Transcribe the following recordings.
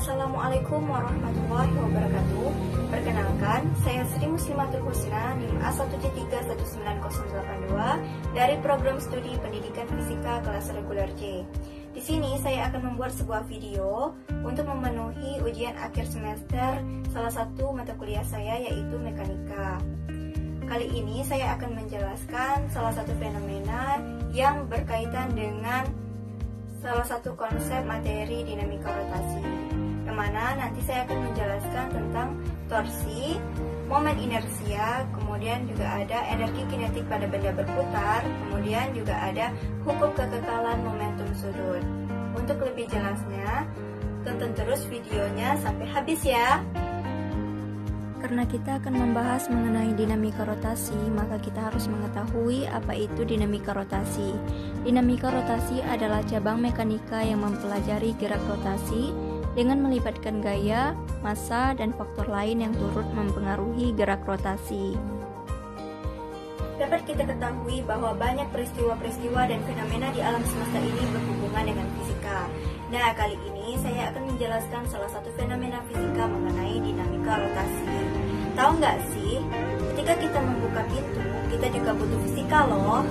Assalamualaikum warahmatullahi wabarakatuh. Perkenalkan, saya Sri Muslimatul Husna NIM A1319082 dari program studi Pendidikan Fisika kelas reguler C. Di sini saya akan membuat sebuah video untuk memenuhi ujian akhir semester salah satu mata kuliah saya, yaitu mekanika. Kali ini saya akan menjelaskan salah satu fenomena yang berkaitan dengan salah satu konsep materi dinamika rotasi, yang mana nanti saya akan menjelaskan tentang torsi, momen inersia, kemudian juga ada energi kinetik pada benda berputar, kemudian juga ada hukum kekekalan momentum sudut. Untuk lebih jelasnya, tonton terus videonya sampai habis ya. Karena kita akan membahas mengenai dinamika rotasi, maka kita harus mengetahui apa itu dinamika rotasi. Dinamika rotasi adalah cabang mekanika yang mempelajari gerak rotasi dengan melibatkan gaya, massa, dan faktor lain yang turut mempengaruhi gerak rotasi. Dapat kita ketahui bahwa banyak peristiwa-peristiwa dan fenomena di alam semesta ini berhubungan dengan fisika. Nah, kali ini saya akan menjelaskan salah satu fenomena fisika mengenai dinamika rotasi. Tahu nggak sih, ketika kita membuka pintu, kita juga butuh fisika loh.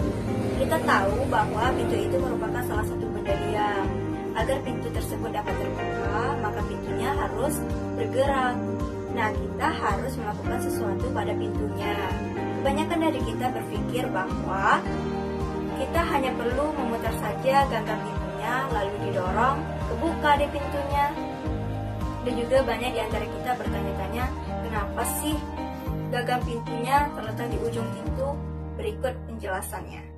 Kita tahu bahwa pintu itu merupakan salah satu benda diam. Agar pintu tersebut dapat terbuka, maka pintunya harus bergerak. Nah, kita harus melakukan sesuatu pada pintunya. Kebanyakan dari kita berpikir bahwa kita hanya perlu memutar saja gagang pintunya, lalu didorong, kebuka di pintunya. Dan juga banyak di antara kita bertanya-tanya, kenapa sih gagang pintunya terletak di ujung pintu? Berikut penjelasannya.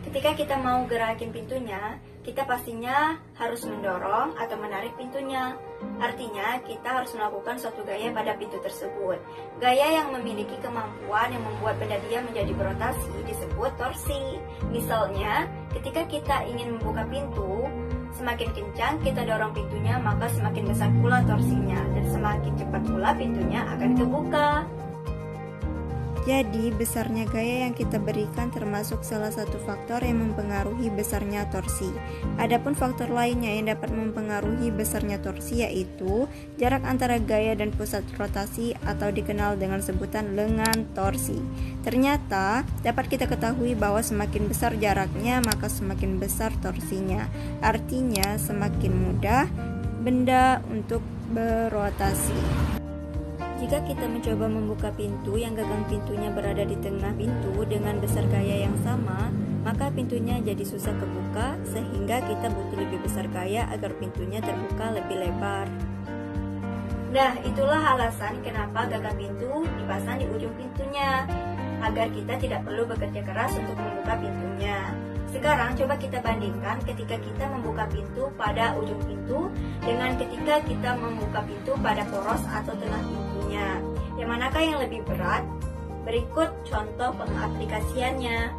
Ketika kita mau gerakin pintunya, kita pastinya harus mendorong atau menarik pintunya. Artinya, kita harus melakukan suatu gaya pada pintu tersebut. Gaya yang memiliki kemampuan yang membuat benda diam menjadi berotasi disebut torsi. Misalnya, ketika kita ingin membuka pintu, semakin kencang kita dorong pintunya, maka semakin besar pula torsinya, dan semakin cepat pula pintunya akan kebuka. Jadi, besarnya gaya yang kita berikan termasuk salah satu faktor yang mempengaruhi besarnya torsi. Adapun faktor lainnya yang dapat mempengaruhi besarnya torsi yaitu jarak antara gaya dan pusat rotasi atau dikenal dengan sebutan lengan torsi. Ternyata, dapat kita ketahui bahwa semakin besar jaraknya, maka semakin besar torsinya. Artinya, semakin mudah benda untuk berotasi. Jika kita mencoba membuka pintu yang gagang pintunya berada di tengah pintu dengan besar gaya yang sama, maka pintunya jadi susah kebuka, sehingga kita butuh lebih besar gaya agar pintunya terbuka lebih lebar. Nah, itulah alasan kenapa gagang pintu dipasang di ujung pintunya, agar kita tidak perlu bekerja keras untuk membuka pintunya. Sekarang coba kita bandingkan ketika kita membuka pintu pada ujung pintu dengan ketika kita membuka pintu pada poros atau tengah pintunya. Yang manakah yang lebih berat? Berikut contoh pengaplikasiannya.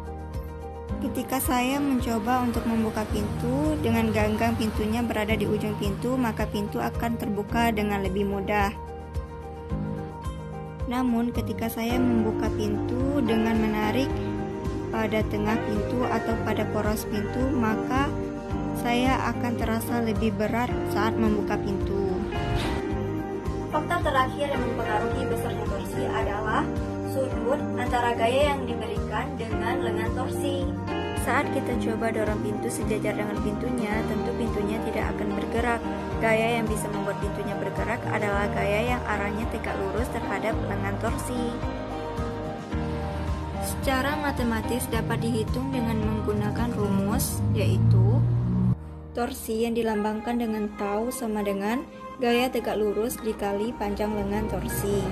Ketika saya mencoba untuk membuka pintu dengan gagang pintunya berada di ujung pintu, maka pintu akan terbuka dengan lebih mudah. Namun ketika saya membuka pintu dengan menarik pada tengah pintu atau pada poros pintu, maka saya akan terasa lebih berat saat membuka pintu. Faktor terakhir yang mempengaruhi besarnya torsi adalah sudut antara gaya yang diberikan dengan lengan torsi. Saat kita coba dorong pintu sejajar dengan pintunya, tentu pintunya tidak akan bergerak. Gaya yang bisa membuat pintunya bergerak adalah gaya yang arahnya tegak lurus terhadap lengan torsi. Secara matematis dapat dihitung dengan menggunakan rumus, yaitu torsi yang dilambangkan dengan tau sama dengan gaya tegak lurus dikali panjang lengan torsi.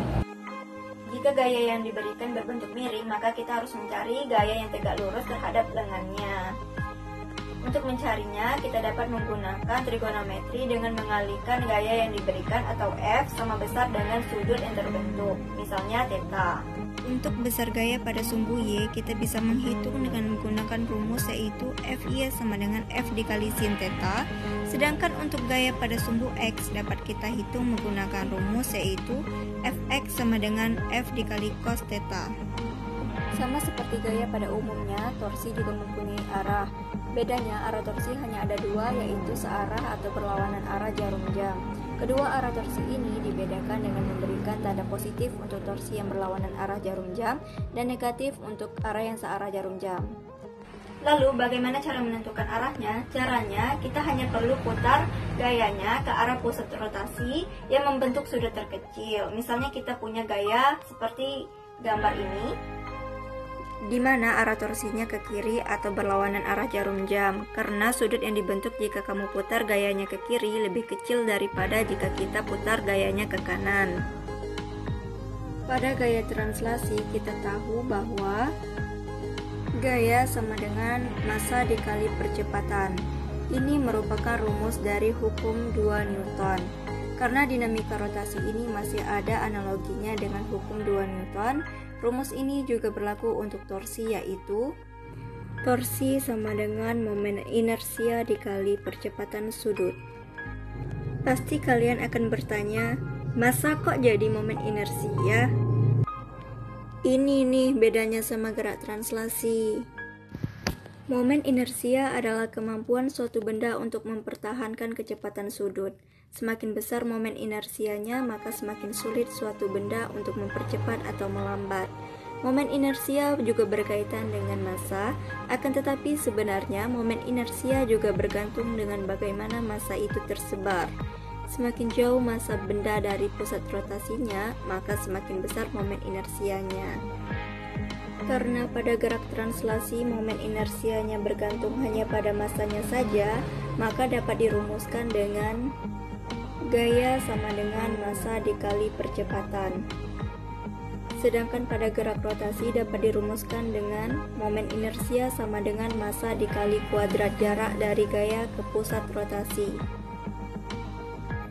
Jika gaya yang diberikan berbentuk miring, maka kita harus mencari gaya yang tegak lurus terhadap lengannya. Untuk mencarinya, kita dapat menggunakan trigonometri dengan mengalihkan gaya yang diberikan atau F sama besar dengan sudut yang terbentuk, misalnya theta. Untuk besar gaya pada sumbu Y, kita bisa menghitung dengan menggunakan rumus yaitu FY sama dengan F dikali sin theta. Sedangkan untuk gaya pada sumbu X dapat kita hitung menggunakan rumus yaitu Fx sama dengan F dikali cos theta. Sama seperti gaya pada umumnya, torsi juga mempunyai arah. Bedanya, arah torsi hanya ada dua, yaitu searah atau berlawanan arah jarum jam. Kedua arah torsi ini dibedakan dengan memberikan tanda positif untuk torsi yang berlawanan arah jarum jam dan negatif untuk arah yang searah jarum jam. Lalu bagaimana cara menentukan arahnya? Caranya, kita hanya perlu putar gayanya ke arah pusat rotasi yang membentuk sudut terkecil. Misalnya kita punya gaya seperti gambar ini, di mana arah torsinya ke kiri atau berlawanan arah jarum jam, karena sudut yang dibentuk jika kamu putar gayanya ke kiri lebih kecil daripada jika kita putar gayanya ke kanan. Pada gaya translasi kita tahu bahwa gaya sama dengan massa dikali percepatan. Ini merupakan rumus dari hukum 2 Newton. Karena dinamika rotasi ini masih ada analoginya dengan hukum 2 Newton, rumus ini juga berlaku untuk torsi, yaitu torsi sama dengan momen inersia dikali percepatan sudut. Pasti kalian akan bertanya, masa kok jadi momen inersia? Ini nih bedanya sama gerak translasi. Momen inersia adalah kemampuan suatu benda untuk mempertahankan kecepatan sudut. Semakin besar momen inersianya, maka semakin sulit suatu benda untuk mempercepat atau melambat. Momen inersia juga berkaitan dengan massa, akan tetapi sebenarnya momen inersia juga bergantung dengan bagaimana massa itu tersebar. Semakin jauh massa benda dari pusat rotasinya, maka semakin besar momen inersianya. Karena pada gerak translasi momen inersianya bergantung hanya pada massanya saja, maka dapat dirumuskan dengan gaya sama dengan massa dikali percepatan. Sedangkan pada gerak rotasi dapat dirumuskan dengan momen inersia sama dengan massa dikali kuadrat jarak dari gaya ke pusat rotasi.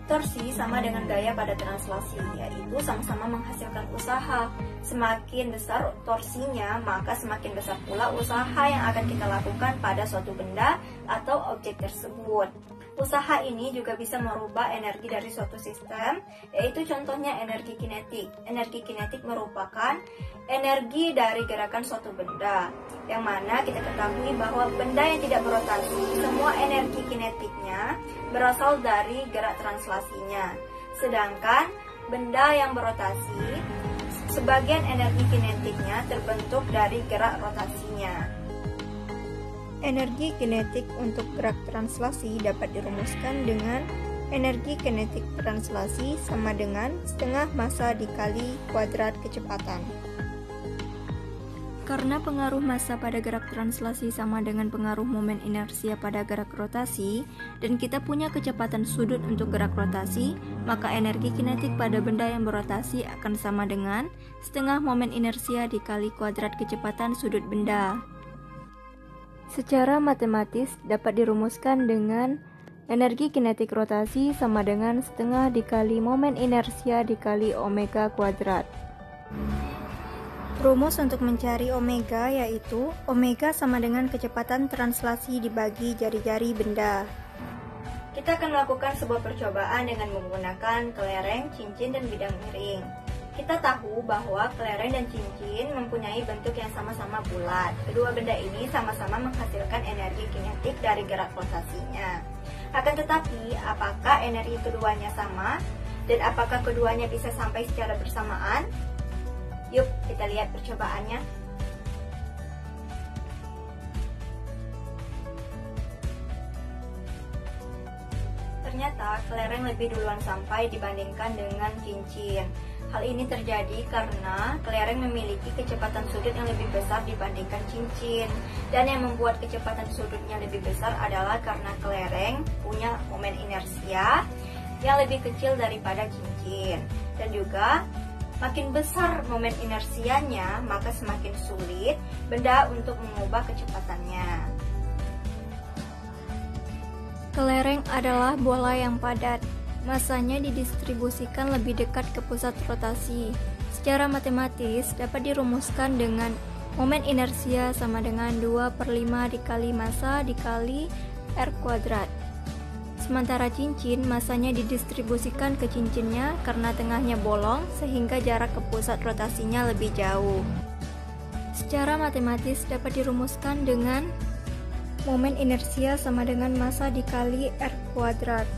Torsi sama dengan gaya pada translasi, yaitu sama-sama menghasilkan usaha. Semakin besar torsinya, maka semakin besar pula usaha yang akan kita lakukan pada suatu benda atau objek tersebut. Usaha ini juga bisa merubah energi dari suatu sistem, yaitu contohnya energi kinetik. Energi kinetik merupakan energi dari gerakan suatu benda, yang mana kita ketahui bahwa benda yang tidak berotasi, semua energi kinetiknya berasal dari gerak translasinya. Sedangkan benda yang berotasi, sebagian energi kinetiknya terbentuk dari gerak rotasinya. Energi kinetik untuk gerak translasi dapat dirumuskan dengan energi kinetik translasi sama dengan setengah massa dikali kuadrat kecepatan. Karena pengaruh massa pada gerak translasi sama dengan pengaruh momen inersia pada gerak rotasi, dan kita punya kecepatan sudut untuk gerak rotasi, maka energi kinetik pada benda yang berotasi akan sama dengan setengah momen inersia dikali kuadrat kecepatan sudut benda. Secara matematis dapat dirumuskan dengan energi kinetik rotasi sama dengan setengah dikali momen inersia dikali omega kuadrat. Rumus untuk mencari omega yaitu omega sama dengan kecepatan translasi dibagi jari-jari benda. Kita akan melakukan sebuah percobaan dengan menggunakan kelereng, cincin, dan bidang miring. Kita tahu bahwa kelereng dan cincin mempunyai bentuk yang sama-sama bulat. Kedua benda ini sama-sama menghasilkan energi kinetik dari gerak rotasinya. Akan tetapi, apakah energi keduanya sama? Dan apakah keduanya bisa sampai secara bersamaan? Yuk, kita lihat percobaannya. Ternyata kelereng lebih duluan sampai dibandingkan dengan cincin. Hal ini terjadi karena kelereng memiliki kecepatan sudut yang lebih besar dibandingkan cincin. Dan yang membuat kecepatan sudutnya lebih besar adalah karena kelereng punya momen inersia yang lebih kecil daripada cincin. Dan juga makin besar momen inersianya, maka semakin sulit benda untuk mengubah kecepatannya. Kelereng adalah bola yang padat. Masanya didistribusikan lebih dekat ke pusat rotasi. Secara matematis dapat dirumuskan dengan momen inersia sama dengan 2/5 dikali massa dikali R kuadrat. Sementara cincin, masanya didistribusikan ke cincinnya karena tengahnya bolong sehingga jarak ke pusat rotasinya lebih jauh. Secara matematis dapat dirumuskan dengan momen inersia sama dengan massa dikali R kuadrat.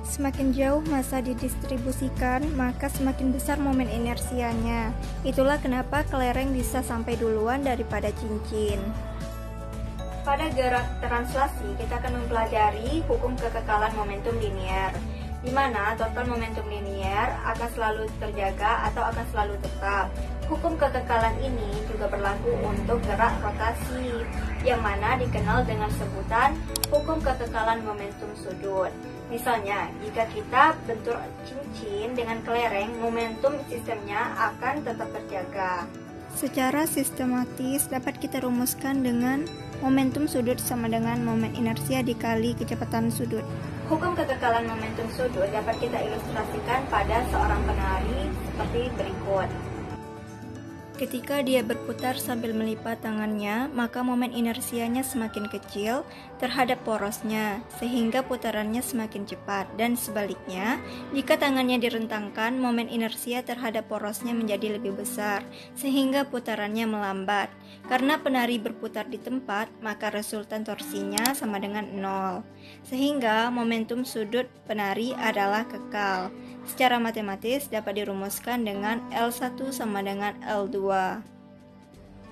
Semakin jauh massa didistribusikan, maka semakin besar momen inersianya. Itulah kenapa kelereng bisa sampai duluan daripada cincin. Pada gerak translasi, kita akan mempelajari hukum kekekalan momentum linier, di mana total momentum linier akan selalu terjaga atau akan selalu tetap. Hukum kekekalan ini juga berlaku untuk gerak rotasi, yang mana dikenal dengan sebutan hukum kekekalan momentum sudut. Misalnya, jika kita bentur cincin dengan kelereng, momentum sistemnya akan tetap terjaga. Secara sistematis dapat kita rumuskan dengan momentum sudut sama dengan momen inersia dikali kecepatan sudut. Hukum kekekalan momentum sudut dapat kita ilustrasikan pada seorang penari seperti berikut. Ketika dia berputar sambil melipat tangannya, maka momen inersianya semakin kecil terhadap porosnya, sehingga putarannya semakin cepat. Dan sebaliknya, jika tangannya direntangkan, momen inersia terhadap porosnya menjadi lebih besar, sehingga putarannya melambat. Karena penari berputar di tempat, maka resultan torsinya sama dengan 0, sehingga momentum sudut penari adalah kekal. Secara matematis dapat dirumuskan dengan L1 sama dengan L2.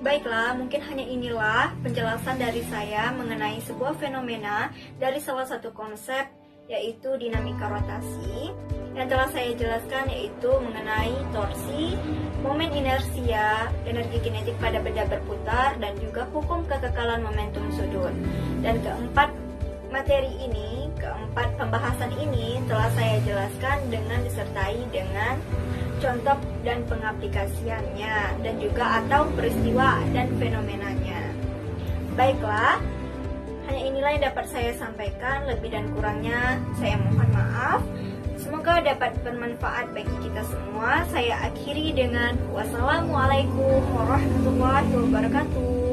Baiklah, mungkin hanya inilah penjelasan dari saya mengenai sebuah fenomena dari salah satu konsep, yaitu dinamika rotasi, yang telah saya jelaskan, yaitu mengenai torsi, momen inersia, energi kinetik pada benda berputar, dan juga hukum kekekalan momentum sudut. Dan keempat pembahasan ini telah saya jelaskan dengan disertai dengan contoh dan pengaplikasiannya, dan juga atau peristiwa dan fenomenanya. Baiklah, hanya inilah yang dapat saya sampaikan, lebih dan kurangnya saya mohon maaf. Semoga dapat bermanfaat bagi kita semua. Saya akhiri dengan wassalamualaikum warahmatullahi wabarakatuh.